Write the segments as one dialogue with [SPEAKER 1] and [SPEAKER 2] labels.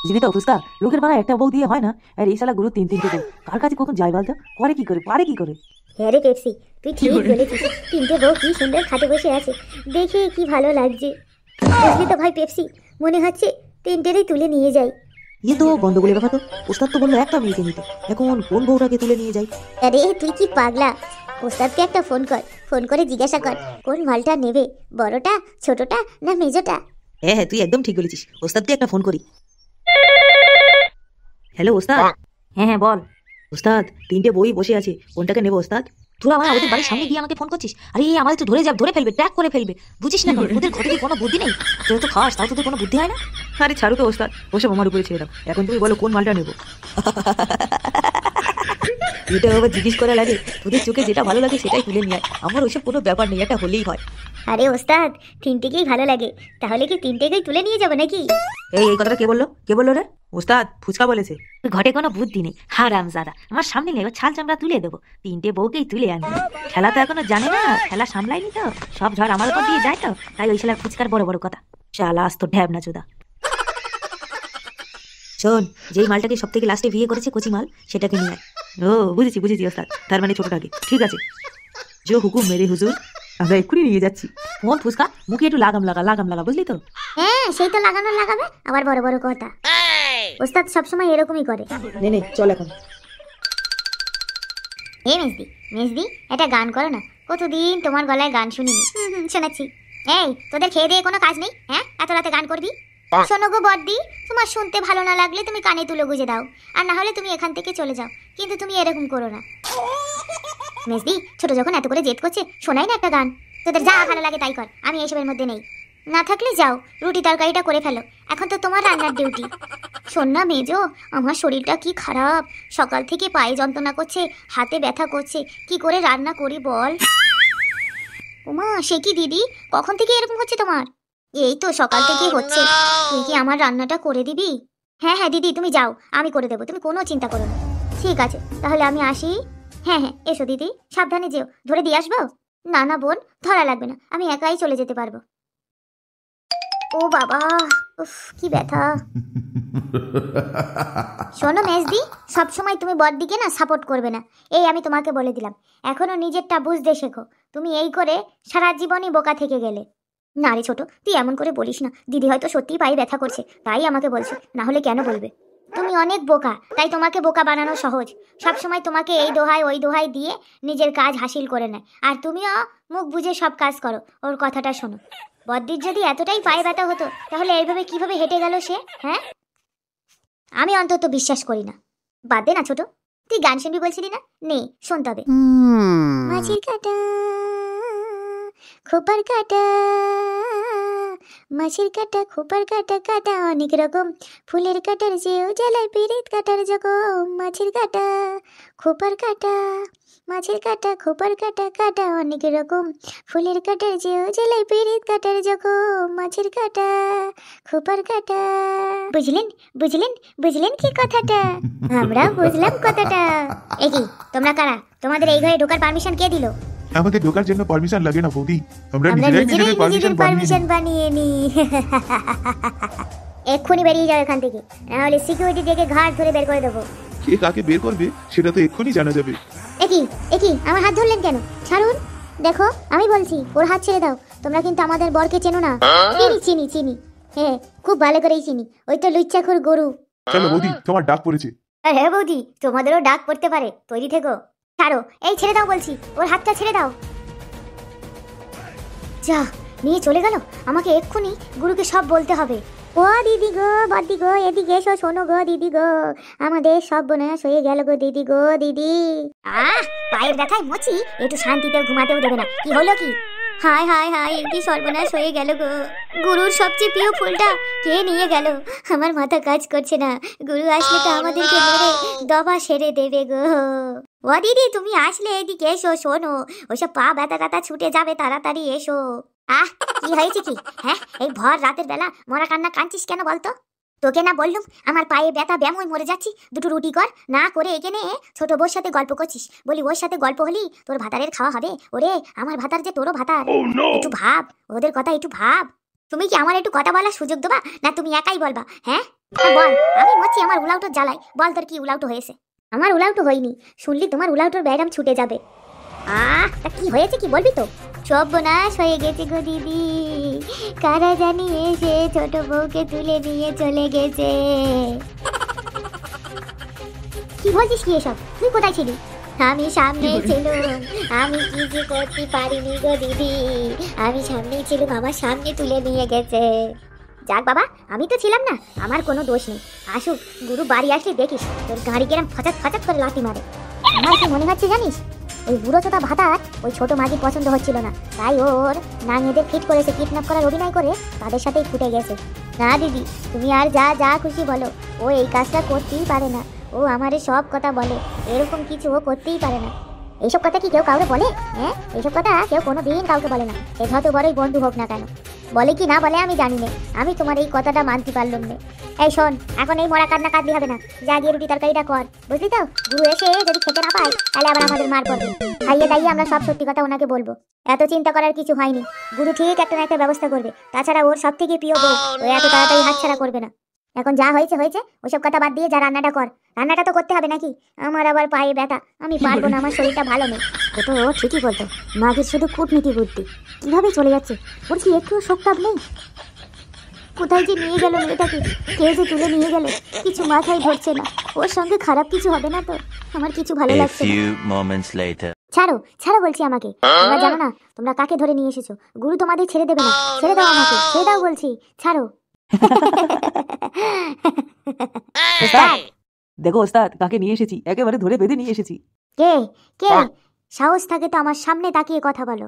[SPEAKER 1] বুঝলি তো অবস্থা, লোকের বাড়া একটা বউ দিয়ে হয় না, আর এই শালা গুরু তিন তিনটে বউ, কার কাছে কখন যায় বলতো? করে কি করে, পারে কি করে?
[SPEAKER 2] হ্যাঁ রে পেপসি, তুই ঠিক বলেছিস। তিনটে বউ কি সুন্দর খাটে বসে আছে, দেখে কি ভালো লাগছে। বুঝলি তো ভাই পেপসি, মনে হচ্ছে তিনটেরই তুলে নিয়ে যাই।
[SPEAKER 1] ইয়ে তো গন্ডগোলের কথা তো, ওস্তাদ তো বললো একটা মেয়েকে নিতে, এখন কোন বউটাকে তুলে নিয়ে যাই?
[SPEAKER 2] আরে তুই কি পাগলা? ওস্তাদকে একটা ফোন কর, ফোন করে জিজ্ঞাসা কর কোন মালটা নেবে, বড়টা, ছোটটা না মেজোটা।
[SPEAKER 1] হ্যাঁ হ্যাঁ, তুই একদম ঠিক বলেছিস, ওস্তাদকে একটা ফোন করি। হ্যালো ওস্তাদ।
[SPEAKER 3] হ্যাঁ হ্যাঁ বল।
[SPEAKER 1] ওস্তাদ, তিনটে বই বসে আছে, কোনটাকে নেবো ওস্তাদ?
[SPEAKER 3] তোরা আমার ওদের বাড়ির সামনে গিয়ে আমাকে ফোন করছিস? আরে আমাদের তো ধরে ফেলবে, ট্র্যাক করে ফেলবে, বুঝিস না? ওদের ঘরে কোনো বুদ্ধি নেই। তোরা তো খাস, তাও তোদের কোনো বুদ্ধি হয় না।
[SPEAKER 1] আরে ছাড়ো তো ওস্তাদ, ওসব আমার উপরে ছেড়ে দাও। এখন তুমি বলো কোন মালটা নেবো? এটা আবার জিজ্ঞেস করা লাগে? তোদের চোখে যেটা ভালো লাগে সেটাই তুলে নিয়ে আয়, আমার ওইসব কোনো ব্যাপার নেই, এটা হলেই হয়।
[SPEAKER 2] আরে ওস্তাদ, তিনটেকেই ভালো লাগে, তাহলে কি তিনটেকেই তুলে নিয়ে যাবো নাকি?
[SPEAKER 1] এই কথাটা কে বললো রে? ওস্তাদ ফুচকা বলেছে।
[SPEAKER 3] ঘটে কোনো বুদ্ধি নেই, হারামজাদা। আমার সামনে নেই, ছাল চামড়া তুলে দেবো, তিনটে বউকেই তুলে আনবো। খেলা তো এখনো জানে না, খেলা সামলাইনি তো, সব ঝড় আমার উপর দিয়ে যায় তো, তাই ওই শালার ফুচকার বড় বড় কথা। শালা আজ তো ঢ্যাব না চোদা। শোন, যেই মালটাকে সব থেকে লাস্টে বিয়ে করেছে কচি মাল, সেটাকে নিয়ে আয়। ও বুঝেছি ওস্তাদ, তার মানে ছোটটাকে। ঠিক আছে, জো হুকুম মেরে হুজুর, আমরা এক্ষুনি নিয়ে যাচ্ছি। ফোন ফুচকা, মুখে একটু লাগাম লাগা, বুঝলি তো?
[SPEAKER 2] হ্যাঁ সেই তো লাগানো লাগাবে, আবার বড় বড় কথা। ওস্তাদ সবসময় এরকমই করে।
[SPEAKER 1] নে চল এখন।
[SPEAKER 2] এ মেজদি একটা গান করো না, কতদিন তোমার গলায় গান শুনিনি। শোনাচ্ছি। এই তোদের খেয়ে দিয়ে কোনো কাজ নেই? হ্যাঁ, এত রাতে গান করবি? শোনো গো বড়দি, তোমার শুনতে ভালো না লাগলে তুমি কানে তুলে গুঁজে দাও, আর না হলে তুমি এখান থেকে চলে যাও, কিন্তু তুমি এরকম করো না। মেজদি ছোট যখন এত করে জেদ করছে, শোনাই না একটা গান। তোদের যা ভালো লাগে তাই কর, আমি এসবের মধ্যে নেই। না থাকলে যাও, রুটি তরকারিটা করে ফেলো, এখন তো তোমার রান্নার ডিউটি। শোন না মেজো, আমার শরীরটা কি খারাপ, সকাল থেকে পায়ে যন্ত্রণা করছে, হাতে ব্যথা করছে, কি করে রান্না করি বল? ওমা সে কি দিদি, কখন থেকে এরকম হচ্ছে তোমার? এই তো সকাল থেকে হচ্ছে। তুই কি আমার রান্নাটা করে দিবি? হ্যাঁ হ্যাঁ দিদি তুমি যাও, আমি করে দেবো, তুমি কোনো চিন্তা করো না। ঠিক আছে তাহলে আমি আসি। হ্যাঁ হ্যাঁ এসো দিদি, সাবধানে যেও, ধরে দিয়ে আসবো? না না বোন, ধরা লাগবে না, আমি একাই চলে যেতে পারবো। ও বাবা, উফ কি ব্যথা। শোনো মেজদি, সবসময় তুমি বড়দিকে না সাপোর্ট করবে না, এই আমি তোমাকে বলে দিলাম। এখনো নিজেরটা বুঝতে শেখো, তুমি এই করে সারা জীবনই বোকা থেকে গেলে। না রে ছোট, তুই এমন করে বলিস না, দিদি হয়তো সত্যিই পায়ে ব্যথা করছে তাই আমাকে বলছে, না হলে কেন বলবে? তুমি অনেক বোকা, তাই তোমাকে বোকা বানানো সহজ। সবসময় তোমাকে এই দোহাই ওই দোহাই দিয়ে নিজের কাজ হাসিল করে নেয়, আর তুমিও মুখ বুঝে সব কাজ করো। ওর কথাটা শোনো, বদ্দির যদি এতটাই পায়ে ব্যথা হতো তাহলে এইভাবে কিভাবে হেঁটে গেল সে? হ্যাঁ, আমি অন্তত বিশ্বাস করি না। বাদ দে না ছোট, তুই গান শুনবি বলছিলি না, নে শোন তবে। মাঝির কাটা খোপার কাটা, মাছের কাটা খোপার কাটা, কাটা অনেক রকম, ফুলের কাটার চেয়েও জ্বালায় পিরিত কাটার জখম। মাছের কাটা খোপার কাটা, মাছের কাটা খোপার কাটা, কাটা অনেক রকম, ফুলের কাটার চেয়েও জ্বালায় পিরিত কাটার জখম। মাছের কাটা খোপার কাটা। বুঝলেন বুঝলেন বুঝলেন কি কথাটা? আমরা বুঝলাম কথাটা। কি তোমরা কারা? তোমাদের এই ঘরে ঢোকার পারমিশন কে দিল?
[SPEAKER 4] আমাদের ঢোকার জন্য পারমিশন লাগে না বৌদি, আমরা
[SPEAKER 2] নিজেরাই পারমিশন বানিয়ে নি। এক্ষুনি বেরিয়ে যাও এখান থেকে, না হলে সিকিউরিটি দেখে ঘাট ধরে বের করে দেবো।
[SPEAKER 4] কে কাকে বের করবে সেটা তো এক্ষুনি জানা যাবে।
[SPEAKER 2] একই আমার হাত ধরলেন কেন? ছাড়ুন, দেখো আমি বলছি, ওর হাত ছেড়ে দাও। তোমরা কিন্তু আমাদের বরকে চেনো না। চিনি হ্যাঁ, খুব ভালো করেই চিনি, ওই তো লুচ্চাখোর গরু।
[SPEAKER 4] চলো বৌদি, তোমার ডাক পড়েছে।
[SPEAKER 2] হ্যাঁ বৌদি, তোমাদেরও ডাক পড়তে পারে, তৈরি থেকো। ছাড়ো, এই ছেড়ে দাও বলছি, ওর হাতটা ছেড়ে দাও। যা নিয়ে চলে গেল, আমাকে এক্ষুনি গুরুকে সব বলতে হবে। ও দিদি গো, বদ্দি গো, এদিকে এসো, শোনো গো দিদি গো, আমাদের সব বোনাস হয়ে গেল গো দিদি গো। দিদি পায়ের ব্যথায় মোচি একটু শান্তিতে ঘুমাতেও দেবে না, কি হলো কি? হায় হায় হায়, কি সর্বনাশ হয়ে গেল গো। গুরুর সবচেয়ে প্রিয় ফুলটা কে নিয়ে গেল? আমার মাথা কাজ করছে না, গুরু আসলে তো আমাদেরকে মেরে দফা সেরে দেবে গো। ও দিদি তুমি আসলে এদিকে এসো, শোনো, ওইসব পা ব্যথা ব্যথা ছুটে যাবে, তাড়াতাড়ি এসো। কি হয়েছে কি? হ্যাঁ, এই ভর রাতের বেলা মরা কান্না কাঁদছিস কেন বলতো? তোকে না বললুম আমার পায়ে ব্যথা, ব্যায়াম হয়ে মরে যাচ্ছি, দুটো রুটি কর না করে এখানে ছোট বউর সাথে গল্প করছিস। বলি ওর সাথে গল্প হলি তোর ভাতারের খাওয়া হবে? ওরে আমার ভাতার যে তোরও ভাতার, একটু ভাব ওদের কথা, একটু ভাব। তুমি কি আমার একটু কথা বলার সুযোগ দেবা, না তুমি একাই বলবা? হ্যাঁ, বল, আমি মরছি আমার উলাউটোর জ্বালায়। বল তোর কি উলাউটো হয়েছে? আমার উলাউটো হয়নি, শুনলি তোমার উলাউটোর ব্যায়াম ছুটে যাবে। তা কি হয়েছে কি বলবি তো? সর্বনাশ হয়ে গেছে গো দিদি, কারা জানি এসে ছোট বউকে তুলে নিয়ে চলে গেছে। কি বলছিস কি এসব? তুই কোথায় ছিলি? আমি সামনেই ছিলাম, আমি কি যে করতে পারিনি গো দিদি, আমি সামনেই ছিলাম, আমার সামনে তুলে নিয়ে গেছে। যাক বাবা, আমি তো ছিলাম না, আমার কোনো দোষ নেই। আসুক, গুরু বাড়ি আসলে দেখিস তোর গাড়ি কেরম ফচাত ফচাত করে লাথি মারে। আমার কি মনে হচ্ছে জানিস, ওই বুড়ো চোদা ভাতার ওই ছোট মাগির পছন্দ হচ্ছিল না, তাই ওর নাঙেদের ফিট করেছে, কিডন্যাপ করার অভিনয় করে তাদের সাথেই ফুটে গেছে। না দিদি, তুমি আর যা যা খুশি বলো, ও এই কাজটা করতেই পারে না। ও আমারে সব কথা বলে, এরকম কিছু ও করতেই পারে না। এইসব কথা কি কেউ কাউকে বলে? হ্যাঁ, এইসব কথা কেউ কোনো দিন কাউকে বলে না, সে যত বড়ই বন্ধু হোক না কেন। বলে কি না বলে আমি জানি না, আমি তোমার এই কথাটা মানতে পারলাম না। এই শোন, এখন এই মরা কান্না কাঁদলি হবে না, যা গিয়ে রুটি তরকারিটা কর, বুঝলি তো? গুরু এসে যদি খেতে না পায় তাহলে আবার আমাদের মার পড়বে। খাইয়ে দাইয়ে আমরা সব সত্যি কথা ওনাকে বলবো। এত চিন্তা করার কিছু হয়নি, গুরু ঠিক একটা না একটা ব্যবস্থা করবে। তাছাড়া ওর সব থেকে প্রিয় বউ, ও এত তাড়াতাড়ি হাতছাড়া করবে না। এখন যা হয়েছে হয়েছে, ওইসব কথা বাদ দিয়ে যা রান্নাটা কর। রান্নাটা তো করতে হবে নাকি? আমার আবার পায়ে ব্যথা, আমি পারবো না, আমার শরীরটা ভালো নেই। ও তো ঠিকই বলতো, মাগের শুধু কূটনীতি বুদ্ধি, কিভাবে চলে যাচ্ছে, ওর কি একটুও শোকতাপ নেই? কোথায় যে নিয়ে গেল মেয়েটাকে, কে যে তুলে নিয়ে গেল, কিছু মাথায় ধরছে না। ওর সঙ্গে খারাপ কিছু হবে না তো? আমার কিছু ভালো লাগছে না। ছাড়ো ছাড়ো বলছি আমাকে। তোমরা জানো না তোমরা কাকে ধরে নিয়ে এসেছো? গুরু তোমাদের ছেড়ে দেবে না, ছেড়ে দাও আমাকে, ছেড়ে দাও বলছি, ছাড়ো।
[SPEAKER 1] দেখো ওস্তাদ, কাকে নিয়ে এসেছি, একেবারে ধরে বেঁধে নিয়ে এসেছি।
[SPEAKER 2] কে কে? সাহস থাকে তো আমার সামনে তাকিয়ে কথা বলো।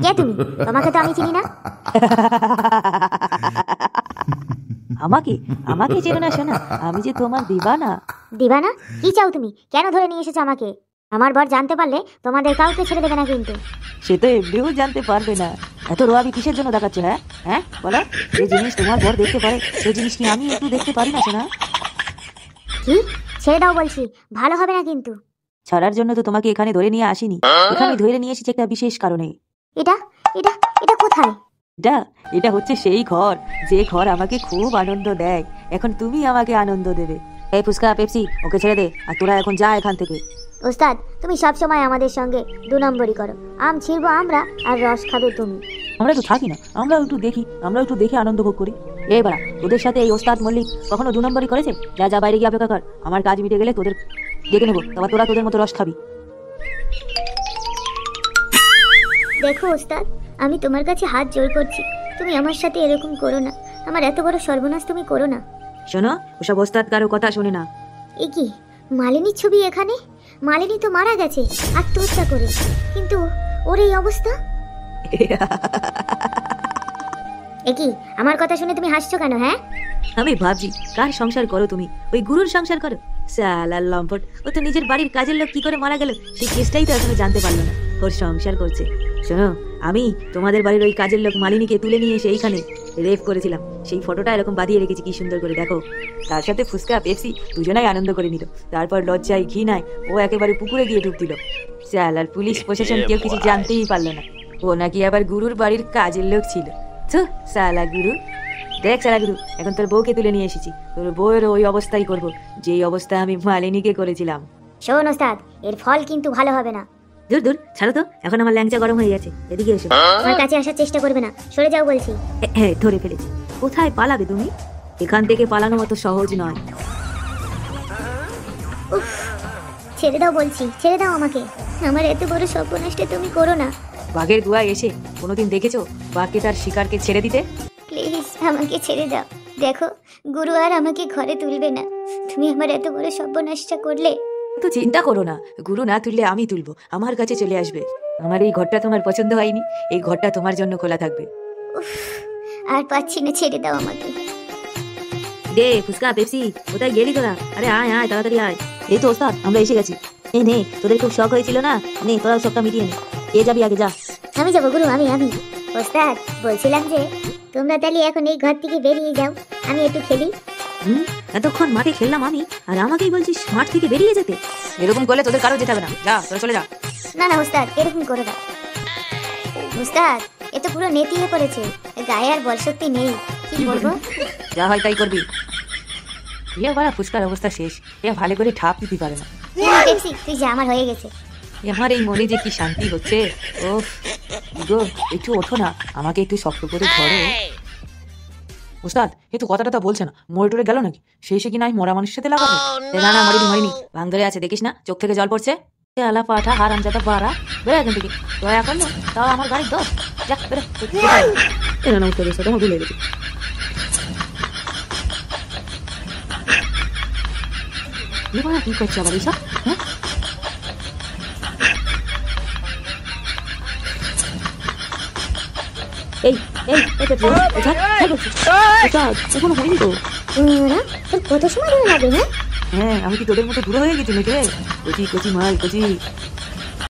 [SPEAKER 2] কে তুমি? তোমাকে তো আমি চিনি না।
[SPEAKER 3] আমাকে আমাকে চেনো না শোনা, আমি যে তোমার দিবানা।
[SPEAKER 2] দিবানা? কি চাও তুমি? কেন ধরে নিয়ে এসেছো আমাকে? আমার বর জানতে পারলে তোমাদের কাউকে ছেড়ে দেবে না কিন্তু।
[SPEAKER 1] সে তো এমনিও জানতে পারবে না। এত রোয়াবি কিসের জন্য দেখাচ্ছ? হ্যাঁ হ্যাঁ বলো, যে জিনিস তোমার বর দেখতে পারে সেই জিনিস কি আমি একটু দেখতে পারি না শোনা?
[SPEAKER 2] কি? ছেড়ে দাও বলছি, ভালো হবে না কিন্তু।
[SPEAKER 3] ছাড়ার জন্য তো তোমাকে এখানে ধরে নিয়ে আসিনি, এখানে ধরে নিয়ে এসেছি একটা বিশেষ কারণে।
[SPEAKER 2] এটা এটা এটা কোথায়?
[SPEAKER 1] এটা এটা হচ্ছে সেই ঘর, যে ঘর আমাকে খুব আনন্দ দেয়। এখন তুমি আমাকে আনন্দ দেবে।
[SPEAKER 3] এই ফুচকা পেপসি ওকে ছেড়ে দে, আর তোরা এখন যা এখান থেকে।
[SPEAKER 2] ওস্তাদ, তুমি সব সময় আমাদের সঙ্গে দু নম্বরই করো। আম ছিড়বো আমরা, আর রস খাবে তুমি।
[SPEAKER 1] আমরা তো থাকি না, আমরা একটু দেখি, আমরা একটু দেখে আনন্দ ভোগ করি।
[SPEAKER 3] এবার তোদের সাথে এই ওস্তাদ মল্লিক কখনো 2 নম্বরই করেছে? যা যা বাইরে গিয়ে অপেক্ষা কর, আমার কাজ মিটে গেলে তোদের ডেকে নেবো, তারপর তোরা তোদের মতো রস খাবি।
[SPEAKER 2] দেখো ওস্তাদ, আমি তোমার কাছে হাত জোর করছি, তুমি আমার সাথে এরকম করো না, আমার এত বড় সর্বনাশ তুমি করো না।
[SPEAKER 3] শোনো, ওসব ওস্তাদ কারো কথা শোনে না।
[SPEAKER 2] এ কি, মালিনীর ছবি এখানে? মালিনী তো মারা গেছে আত্মহত্যা করে, কিন্তু ওর এই অবস্থা। এ কি, আমার কথা শুনে তুমি হাসছো কেন? হ্যাঁ,
[SPEAKER 3] আমি ভাবছি কার সংসার করো তুমি? ওই গুরুর সংসার করো? সালার লম্পট, ও তো নিজের বাড়ির কাজের লোক কি করে মারা গেল সেই কেসটাই তো এখনো জানতে পারলো না, ওর সংসার করছে। শোনো, আমি তোমাদের বাড়ির ওই কাজের লোক মালিনীকে তুলে নিয়ে এসে এইখানে রেপ করেছিলাম, সেই ফটোটা এরকম বাঁধিয়ে রেখেছি, কি সুন্দর করে দেখো। তার সাথে ফুচকা পেপসি দুজনাই আনন্দ করে নিল, তারপর লজ্জায় ঘৃণায় ও একেবারে পুকুরে গিয়ে ডুব দিল। সালার পুলিশ প্রশাসন কেউ কিছু জানতেই পারলো না, ও নাকি আবার গুরুর বাড়ির কাজের লোক ছিল। তো সালা গুরু, দেখ সালা গুরু, এখন তোর বউকে তুলে নিয়ে এসেছি, তোর বউয়ের ওই অবস্থাই করবো যেই অবস্থা আমি মালিনীকে করেছিলাম।
[SPEAKER 2] শোন ওস্তাদ, এর ফল কিন্তু ভালো হবে না।
[SPEAKER 3] দূর দূর, ছাড়ো তো, এখন আমার ল্যাংচা গরম হয়ে গেছে, এদিকে এসো।
[SPEAKER 2] আমার কাছে আসার চেষ্টা করবে না, সরে যাও বলছি।
[SPEAKER 3] হ্যাঁ, ধরে ফেলেছি। কোথায় পালাবে তুমি? এখান থেকে পালানো অত সহজ নয়।
[SPEAKER 2] ছেড়ে দাও বলছি, ছেড়ে দাও আমাকে, আমার এত বড় সর্বনাশটা তুমি করো না।
[SPEAKER 3] বাঘের গুহায় এসে কোনোদিন দেখেছো বাঘকে তার শিকারকে ছেড়ে দিতে?
[SPEAKER 2] প্লিজ আমাকে ছেড়ে দাও। দেখো, গুরু আর আমাকে ঘরে তুলবে না, তুমি আমার এত বড় সর্বনাশটা করলে।
[SPEAKER 3] তো চিন্তা করো না, গুরু না তুললে আমি তুলবো, আমার কাছে চলে আসবে। আমার এই ঘরটা তোমার পছন্দ হয়নি? এই ঘরটা তোমার জন্য খোলা থাকবে।
[SPEAKER 2] আর পাচ্ছি না, ছেড়ে দাও আমাকে।
[SPEAKER 3] দে ফুচকা পেপসি, কোথায় গেলি তোরা? আরে আয় আয়, তাড়াতাড়ি আয়। এই তো ওস্তাদ, আমরা এসে গেছি। নে, তোদের খুব শখ হয়েছিল না, নে তোরা সবটা মিটিয়ে নে। এ যাবি আগে, যা।
[SPEAKER 2] আমি যাবো গুরু, আমি। ওস্তাদ, বলছিলাম যে তোমরা তাহলে এখন এই ঘর থেকে বেরিয়ে যাও, আমি একটু খেলি।
[SPEAKER 3] এতক্ষণ মাঠে খেললাম আমি, আর আমাকেই বলছিস মাঠ থেকে বেরিয়ে যেতে? এরকম করলে তোদের কারো যেতে হবে না, যা তোরা চলে যা।
[SPEAKER 2] না না ওস্তাদ, এরকম করো না। ওস্তাদ, এ তো পুরো নেতিয়ে পড়েছে, গায়ে আর বলশক্তি নেই। কি করবো?
[SPEAKER 3] যা হয় তাই করবি। এ বাড়া ফুচকার অবস্থা শেষ, এ ভালো করে ঠাপ দিতে পারে না।
[SPEAKER 2] পেপসি তুই যা, আমার হয়ে গেছে।
[SPEAKER 3] আমার এই মনে যে কি শান্তি হচ্ছে। ও গো, একটু ওঠো না, আমাকে একটু শক্ত করে ধরো। উস্তাদ এ তো কথাটা বলছে না, মরে টরে গেল নাকি? সেই সে কি নাই মরা মানুষের সাথে লাগাবো? না না, মরিনি মরিনি, ভাঙ ধরে আছে দেখিস না, চোখ থেকে জল পড়ছে। আলা পাঠা হারামজাদা বাড়া, বেরো এখান থেকে। দয়া করলো তাও আমার গাড়ির দোষ। যাক বেরো। না না উত্তর দিচ্ছে, তোমার ভুলে গেছি। কি করছে আবার এইসব? হ্যাঁ এই এই এখনো হয়নি তো।
[SPEAKER 2] তোর কত সময় ধরে লাগে? হ্যাঁ
[SPEAKER 3] হ্যাঁ আমি কি তোদের মতো বুড়ো হয়ে গেছি নাকি রে? কচি কচি মাল কচি।